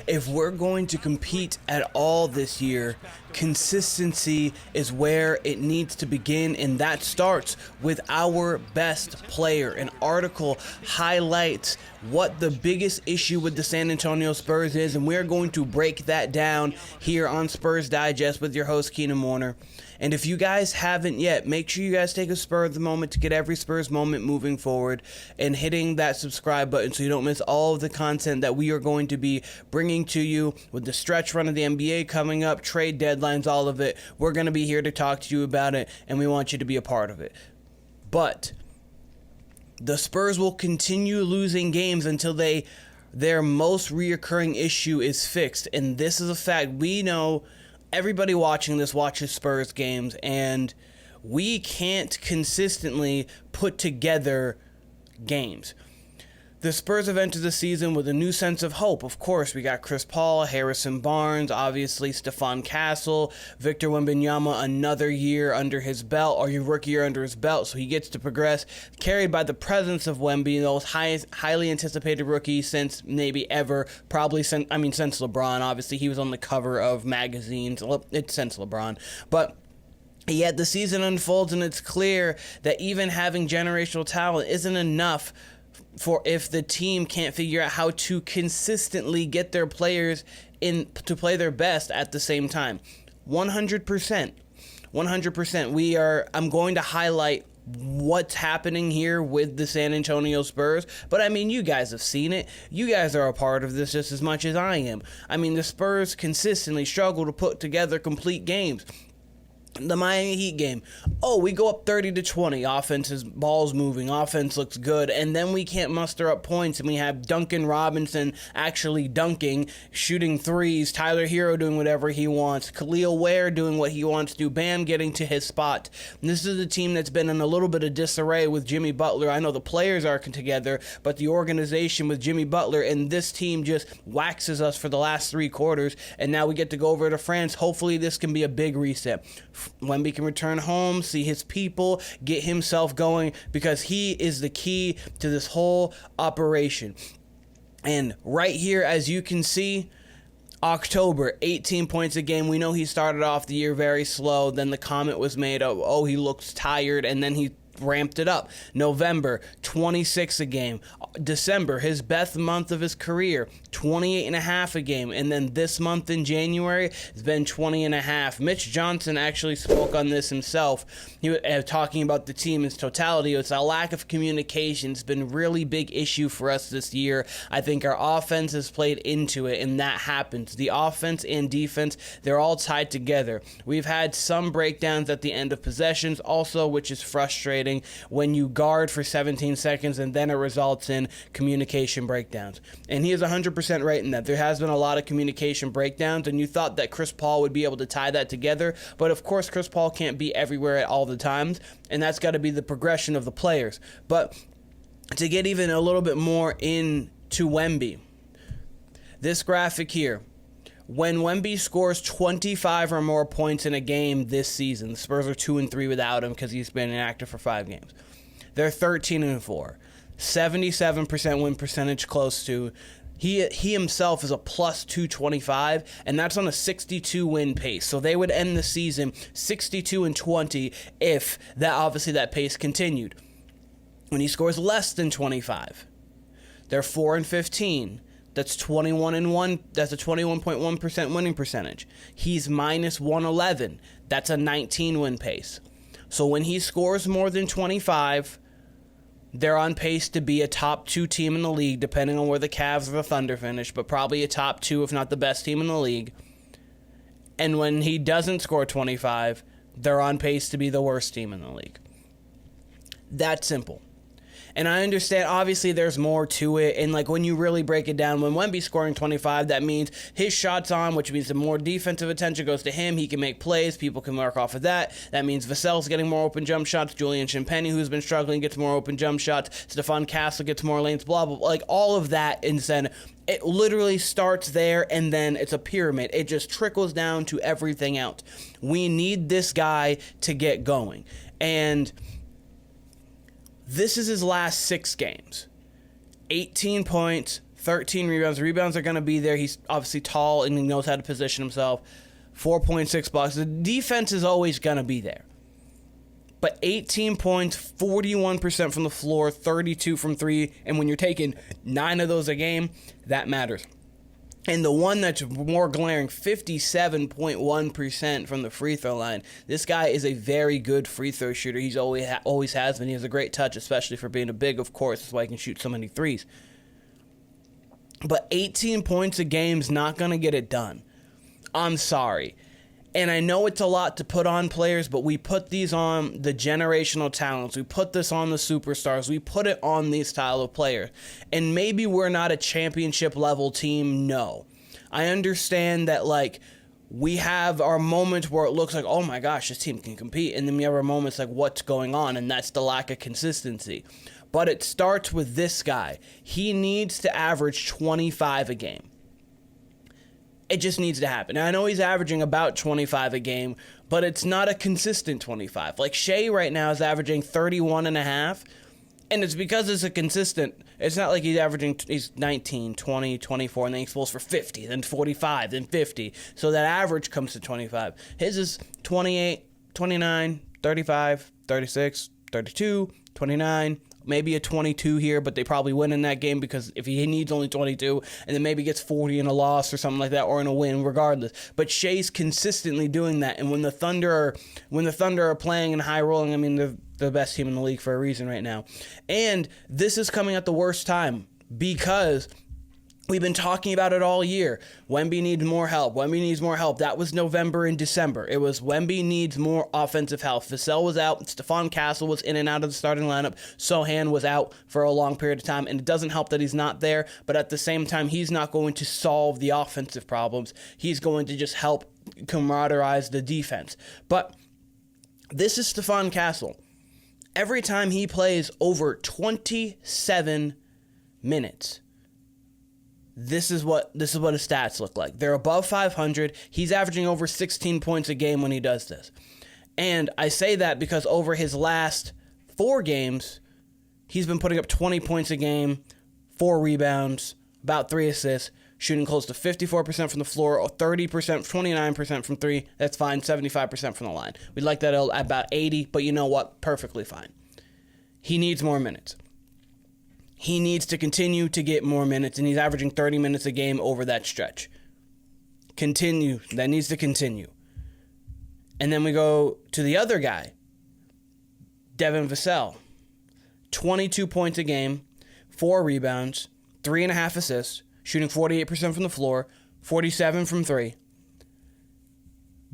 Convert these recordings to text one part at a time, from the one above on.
if we're going to compete at all this year, consistency is where it needs to begin, and that starts with our best player. An article highlights what the biggest issue with the San Antonio Spurs is, and we're going to break that down here on Spurs Digest with your host, Keenan Warner. And if you guys haven't yet, make sure you guys take a spur of the moment to get every Spurs moment moving forward and hitting that subscribe button so you don't miss all of the content that we are going to be bringing to you with the stretch run of the NBA coming up, trade deadlines, all of it. We're going to be here to talk to you about it, and we want you to be a part of it. But the Spurs will continue losing games until their most reoccurring issue is fixed, and this is a fact. We know everybody watching this watches Spurs games, and we can't consistently put together games. The Spurs have entered the season with a new sense of hope. Of course, we got Chris Paul, Harrison Barnes, obviously Stephon Castle, Victor Wembanyama, another year under his belt, or your rookie year under his belt, so he gets to progress, carried by the presence of Wemby, the most highly anticipated rookie since maybe ever, probably since LeBron. Obviously, he was on the cover of magazines. It's since LeBron, but yet the season unfolds, and it's clear that even having generational talent isn't enough for if the team can't figure out how to consistently get their players in to play their best at the same time. 100%. I'm going to highlight what's happening here with the San Antonio Spurs, but I mean, you guys have seen it. You guys are a part of this just as much as I am. I mean, the Spurs consistently struggle to put together complete games. The Miami Heat game. We go up 30-20. Offense is balls moving. Offense looks good. And then we can't muster up points. And we have Duncan Robinson actually dunking, shooting threes. Tyler Hero doing whatever he wants. Khalil Ware doing what he wants to. Bam getting to his spot. And this is a team that's been in a little bit of disarray with Jimmy Butler. I know the players are together, but the organization with Jimmy Butler and this team just waxes us for the last 3 quarters. And now we get to go over to France. Hopefully this can be a big reset. Wemby can return home, see his people, get himself going, because he is the key to this whole operation. And right here, as you can see, October, 18 points a game. We know he started off the year very slow. Then the comment was made of, he looks tired, and then he ramped it up. November, 26 a game. December, his best month of his career, 28.5 a game. And then this month in January, it's been 20.5. Mitch Johnson actually spoke on this himself. He was talking about the team in its totality. It's a lack of communication. It's been a really big issue for us this year. I think our offense has played into it, and that happens. The offense and defense, they're all tied together. We've had some breakdowns at the end of possessions also, which is frustrating when you guard for 17 seconds and then it results in communication breakdowns. And he is 100% right in that. There has been a lot of communication breakdowns, and you thought that Chris Paul would be able to tie that together, but of course Chris Paul can't be everywhere at all the times, and that's got to be the progression of the players. But to get even a little bit more into Wemby, this graphic here, when Wemby scores 25 or more points in a game this season, the Spurs are 2-3 without him because he's been inactive for 5 games. They're 13-4, 77% win percentage, close to. He himself is a plus 225, and that's on a 62 win pace. So they would end the season 62-20 if that pace continued. When he scores less than 25, they're 4-15. That's 21-1. That's a 21.1% winning percentage. He's minus 111. That's a 19 win pace. So when he scores more than 25, they're on pace to be a top 2 team in the league, depending on where the Cavs or the Thunder finish, but probably a top 2, if not the best team in the league. And when he doesn't score 25, they're on pace to be the worst team in the league. That simple. And I understand, obviously, there's more to it. And, when you really break it down, when Wemby's scoring 25, that means his shot's on, which means the more defensive attention goes to him. He can make plays. People can work off of that. That means Vassell's getting more open jump shots. Julian Champagny, who's been struggling, gets more open jump shots. Stephon Castle gets more lanes, blah, blah, blah. All of that. And then it literally starts there, and then it's a pyramid. It just trickles down to everything else. We need this guy to get going. And this is his last 6 games. 18 points, 13 rebounds. The rebounds are going to be there. He's obviously tall and he knows how to position himself. 4.6 blocks. The defense is always going to be there. But 18 points, 41% from the floor, 32 from three. And when you're taking 9 of those a game, that matters. And the one that's more glaring, 57.1% from the free throw line. This guy is a very good free throw shooter. He's always has been. He has a great touch, especially for being a big, of course. That's why he can shoot so many threes. But 18 points a game is not going to get it done. I'm sorry. And I know it's a lot to put on players, but we put these on the generational talents. We put this on the superstars. We put it on these style of players. And maybe we're not a championship level team. No. I understand that, like, we have our moments where it looks like, oh my gosh, this team can compete. And then we have our moments like, what's going on? And that's the lack of consistency. But it starts with this guy. He needs to average 25 a game. It just needs to happen. Now, I know he's averaging about 25 a game, but it's not a consistent 25. Like, Shea right now is averaging 31 and a half, and it's because it's a consistent. It's not like he's 19, 20, 24, and then he falls for 50, then 45, then 50. So that average comes to 25. His is 28, 29, 35, 36, 32, 29, maybe a 22 here, but they probably win in that game because if he needs only 22, and then maybe gets 40 in a loss or something like that, or in a win, regardless. But Shea's consistently doing that, and when the Thunder are playing and high rolling, I mean, they're the best team in the league for a reason right now. And this is coming at the worst time because we've been talking about it all year. Wemby needs more help. Wemby needs more help. That was November and December. It was Wemby needs more offensive help. Vassell was out. Stephon Castle was in and out of the starting lineup. Sochan was out for a long period of time. And it doesn't help that he's not there. But at the same time, he's not going to solve the offensive problems. He's going to just help camaraderise the defense. But this is Stephon Castle. Every time he plays over 27 minutes, This is what his stats look like. They're above 500. He's averaging over 16 points a game when he does this. And I say that because over his last 4 games, he's been putting up 20 points a game, 4 rebounds, about 3 assists, shooting close to 54% from the floor, or 30%, 29% from 3. That's fine, 75% from the line. We'd like that at about 80, but you know what? Perfectly fine. He needs more minutes. He needs to continue to get more minutes, and he's averaging 30 minutes a game over that stretch. That needs to continue. And then we go to the other guy, Devin Vassell. 22 points a game, 4 rebounds, 3.5 assists, shooting 48% from the floor, 47 from 3.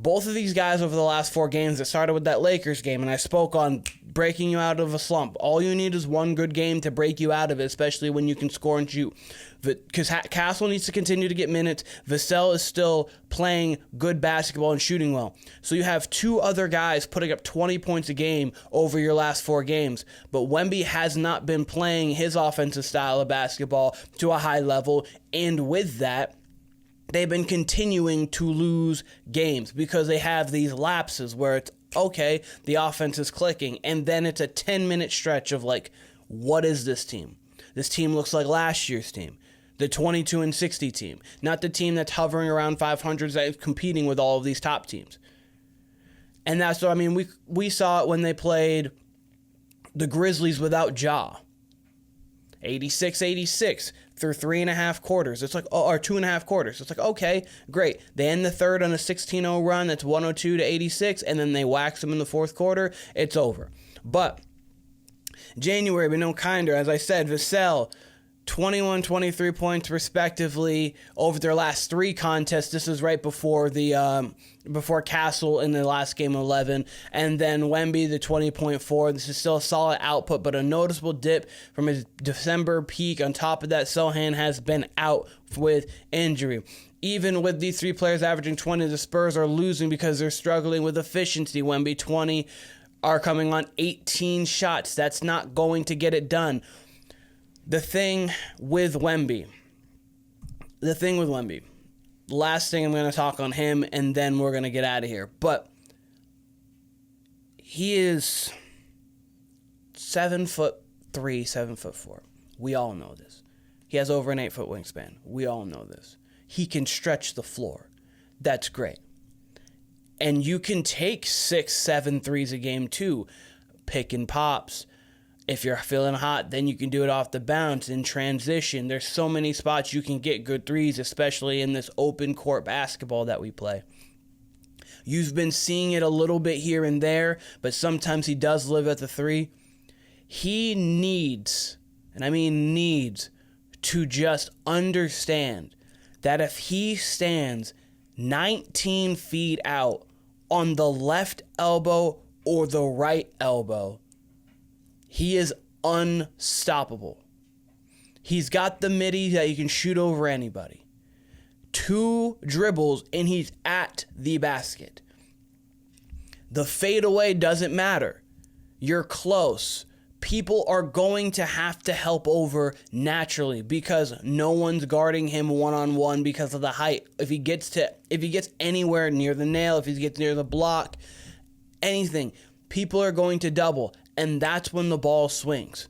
Both of these guys over the last 4 games, that started with that Lakers game, and I spoke on breaking you out of a slump. All you need is one good game to break you out of it, especially when you can score and shoot. Because Castle needs to continue to get minutes. Vassell is still playing good basketball and shooting well. So you have 2 other guys putting up 20 points a game over your last 4 games. But Wemby has not been playing his offensive style of basketball to a high level, and with that, they've been continuing to lose games because they have these lapses where it's, okay, the offense is clicking, and then it's a 10-minute stretch of like, what is this team? This team looks like last year's team, the 22-60 team, not the team that's hovering around 500 that is competing with all of these top teams. And that's what I mean. We saw it when they played the Grizzlies without Ja. 86-86 through 3.5 quarters. It's like, or 2.5 quarters. It's like, okay, great. They end the third on a 16-0 run. That's 102-86, and then they wax them in the fourth quarter. It's over. But January, but no kinder. As I said, Vassell, 21, 23 points respectively over their last 3 contests. This is right before before Castle in the last game 11, and then Wemby the 20.4. This is still a solid output, but a noticeable dip from his December peak. On top of that, Sochan has been out with injury. Even with these 3 players averaging 20, the Spurs are losing because they're struggling with efficiency. Wemby 20 are coming on 18 shots. That's not going to get it done. The thing with Wemby, last thing I'm going to talk on him, and then we're going to get out of here. But he is 7'3", 7'4". We all know this. He has over an 8-foot wingspan. We all know this. He can stretch the floor. That's great. And you can take 6, 7 threes a game too. Pick and pops. If you're feeling hot, then you can do it off the bounce in transition. There's so many spots you can get good threes, especially in this open court basketball that we play. You've been seeing it a little bit here and there, but sometimes he does live at the 3. He needs, and I mean needs, to just understand that if he stands 19 feet out on the left elbow or the right elbow, he is unstoppable. He's got the midi that you can shoot over anybody. 2 dribbles and he's at the basket. The fadeaway doesn't matter. You're close. People are going to have to help over naturally because no one's guarding him one-on-one because of the height. If he gets anywhere near the nail, if he gets near the block, anything, people are going to double, and that's when the ball swings.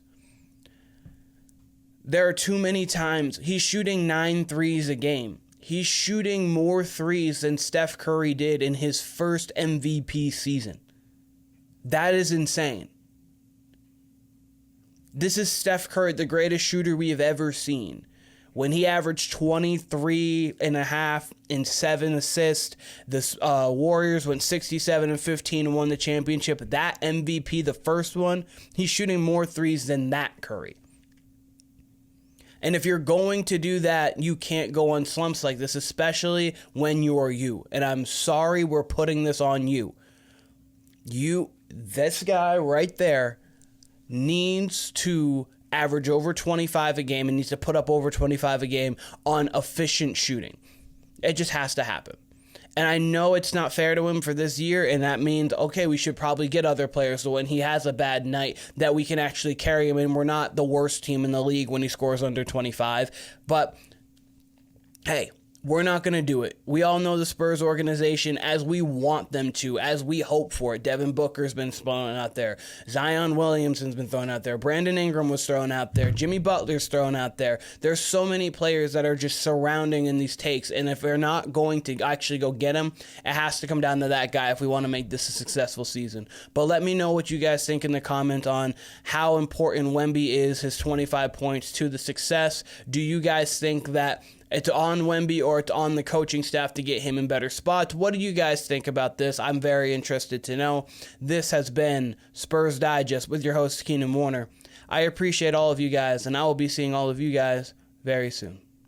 There are too many times he's shooting 9 threes a game. He's shooting more threes than Steph Curry did in his first MVP season. That is insane. This is Steph Curry, the greatest shooter we have ever seen. When he averaged 23.5 and 7 assists, the Warriors went 67-15 and won the championship. That MVP, the first one, he's shooting more threes than that Curry. And if you're going to do that, you can't go on slumps like this, especially when you are you. And I'm sorry we're putting this on you. This guy right there, needs to average over 25 a game and needs to put up over 25 a game on efficient shooting. It just has to happen. And I know it's not fair to him for this year, and that means, okay, we should probably get other players so when he has a bad night that we can actually carry him, and we're not the worst team in the league when he scores under 25. But, hey, we're not going to do it. We all know the Spurs organization as we want them to, as we hope for it. Devin Booker's been thrown out there. Zion Williamson's been thrown out there. Brandon Ingram was thrown out there. Jimmy Butler's thrown out there. There's so many players that are just surrounding in these takes, and if they're not going to actually go get them, it has to come down to that guy if we want to make this a successful season. But let me know what you guys think in the comments on how important Wemby is, his 25 points, to the success. Do you guys think that it's on Wemby or it's on the coaching staff to get him in better spots? What do you guys think about this? I'm very interested to know. This has been Spurs Digest with your host, Keenan Warner. I appreciate all of you guys, and I will be seeing all of you guys very soon.